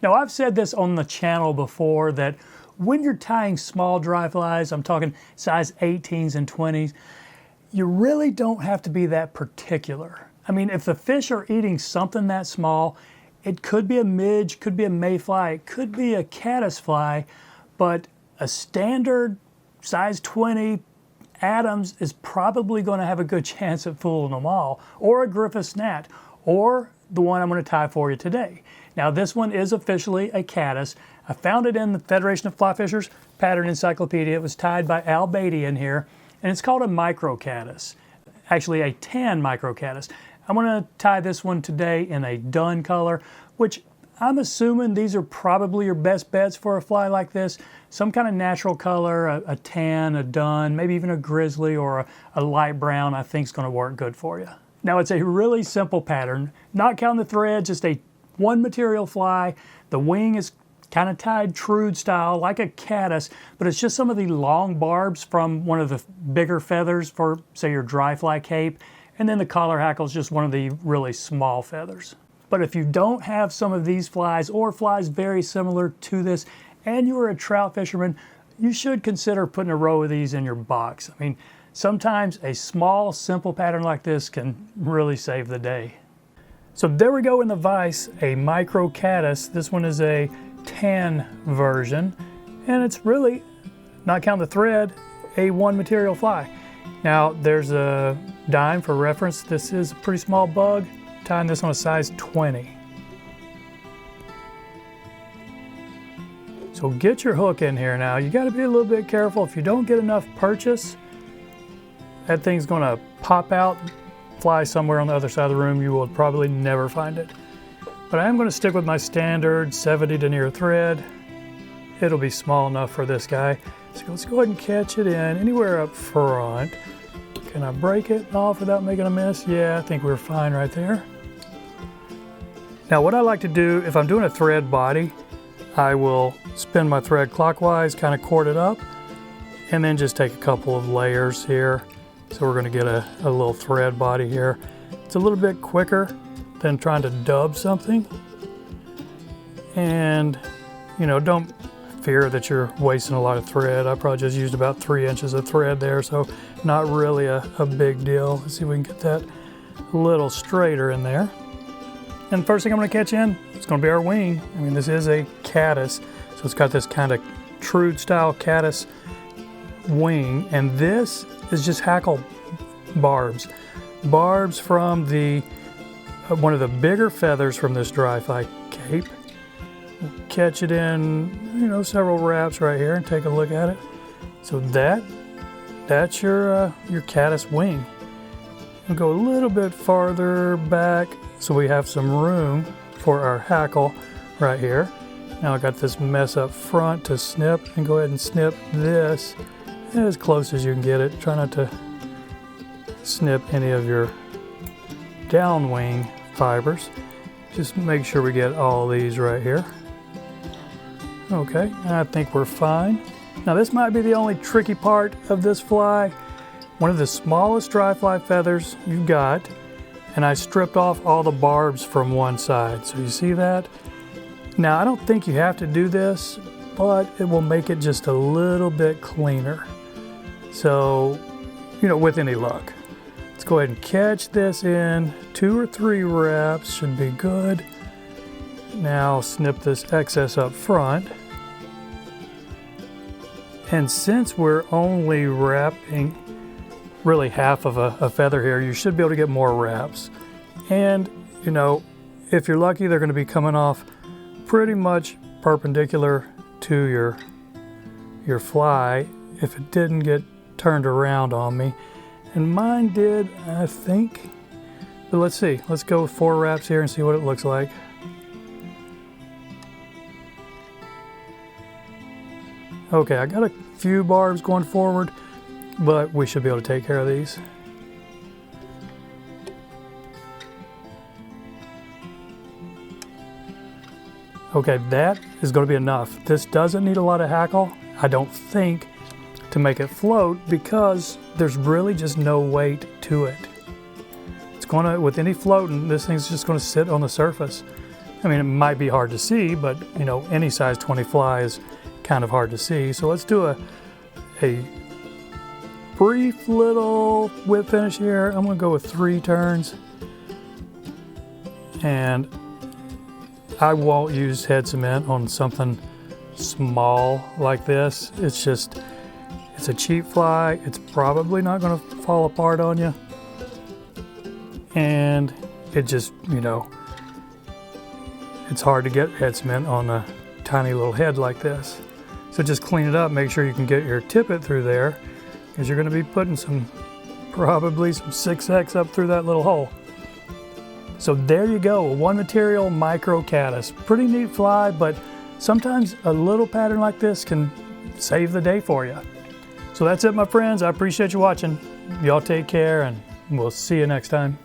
Now, I've said this on the channel before that when you're tying small dry flies, I'm talking size 18s and 20s, you really don't have to be that particular. I mean, if the fish are eating something that small, it could be a midge, could be a mayfly, it could be a caddis fly, but a standard size 20 Adams is probably going to have a good chance at fooling them all, or a Griffith's gnat, or the one I'm going to tie for you today. Now, this one is officially a caddis. I found it in the Federation of Fly Fishers Pattern Encyclopedia. It was tied by Al Beatty in here, and it's called a Micro Caddis. Actually, a tan Micro Caddis. I'm going to tie this one today in a dun color, which I'm assuming these are probably your best bets for a fly like this. Some kind of natural color, a tan, a dun, maybe even a grizzly or a light brown, I think is going to work good for you. Now, it's a really simple pattern, not counting the thread, just a one material fly. The wing is kind of tied trude style like a caddis, but it's just some of the long barbs from one of the bigger feathers for, say, your dry fly cape. And then the collar hackle is just one of the really small feathers. But if you don't have some of these flies or flies very similar to this, and you are a trout fisherman, you should consider putting a row of these in your box. I mean, sometimes a small, simple pattern like this can really save the day. So there we go in the vise, a Micro Caddis. This one is a tan version, and it's really, not counting the thread, a one material fly. Now, there's a dime for reference. This is a pretty small bug. Tying this on a size 20. So get your hook in here now. You got to be a little bit careful. If you don't get enough purchase, that thing's going to pop out, fly somewhere on the other side of the room. You will probably never find it. But I am going to stick with my standard 70 denier thread. It'll be small enough for this guy. So let's go ahead and catch it in anywhere up front. Can I break it off without making a mess? Yeah, I think we're fine right there. Now, what I like to do, if I'm doing a thread body, I will spin my thread clockwise, kind of cord it up, and then just take a couple of layers here. So we're going to get a little thread body here. It's a little bit quicker than trying to dub something. And, you know, don't fear that you're wasting a lot of thread. I probably just used about 3 inches of thread there, so not really a big deal. Let's see if we can get that a little straighter in there. And the first thing I'm going to catch in is going to be our wing. I mean, this is a caddis, so it's got this kind of trude style caddis wing, and this is just hackle barbs. Barbs from the one of the bigger feathers from this dry fly cape. We'll catch it in, you know, several wraps right here and take a look at it. So that's your caddis wing. We'll go a little bit farther back so we have some room for our hackle right here. Now I got this mess up front to snip, and go ahead and snip this as close as you can get it. Try not to snip any of your downwing fibers. Just make sure we get all these right here. Okay, I think we're fine. Now this might be the only tricky part of this fly. One of the smallest dry fly feathers you've got, and I stripped off all the barbs from one side. So you see that? Now I don't think you have to do this, but it will make it just a little bit cleaner. So, you know, with any luck. Let's go ahead and catch this in 2 or 3 wraps, should be good. Now snip this excess up front. And since we're only wrapping really half of a feather here, you should be able to get more wraps. And, you know, if you're lucky, they're going to be coming off pretty much perpendicular to your fly if it didn't get turned around on me. And mine did, I think. But let's see. Let's go with 4 wraps here and see what it looks like. Okay, I got a few barbs going forward, but we should be able to take care of these. Okay, that is going to be enough. This doesn't need a lot of hackle, I don't think, to make it float, because there's really just no weight to it. It's going to, with any floating, this thing's just going to sit on the surface. I mean, it might be hard to see, but you know, any size 20 fly is kind of hard to see. So let's do a brief little whip finish here. I'm gonna go with 3 turns. And I won't use head cement on something small like this. It's a cheap fly. It's probably not gonna fall apart on you. And it just, you know, it's hard to get head cement on a tiny little head like this. So just clean it up, make sure you can get your tippet through there, because you're gonna be putting probably some 6X up through that little hole. So there you go, a one material micro caddis. Pretty neat fly, but sometimes a little pattern like this can save the day for you. So that's it, my friends. I appreciate you watching. Y'all take care, and we'll see you next time.